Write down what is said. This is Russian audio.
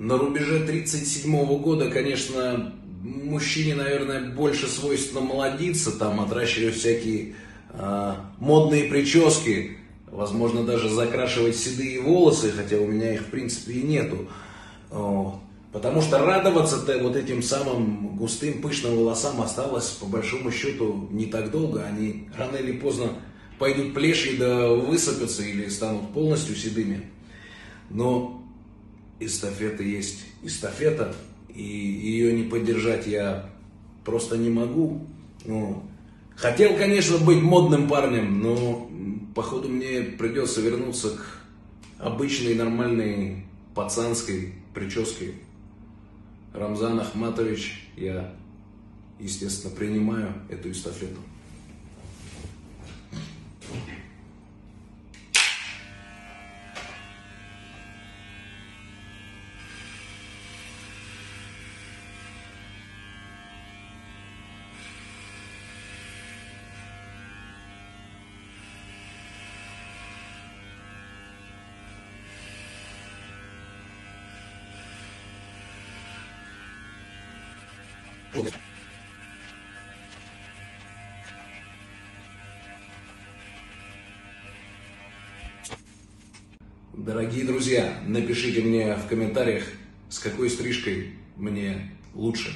на рубеже 1937 года, конечно, мужчине, наверное, больше свойственно молодиться, там, отращивать всякие модные прически, возможно, даже закрашивать седые волосы, хотя у меня их, в принципе, и нету. Потому что радоваться вот этим самым густым, пышным волосам осталось, по большому счету, не так долго. Они рано или поздно пойдут плешью, да высыпятся или станут полностью седыми. Но эстафета есть эстафета, и ее не поддержать я просто не могу. Хотел, конечно, быть модным парнем, но, походу, мне придется вернуться к обычной, нормальной, пацанской прическе. Рамзан Ахматович, я, естественно, принимаю эту эстафету. Дорогие друзья, напишите мне в комментариях, с какой стрижкой мне лучше.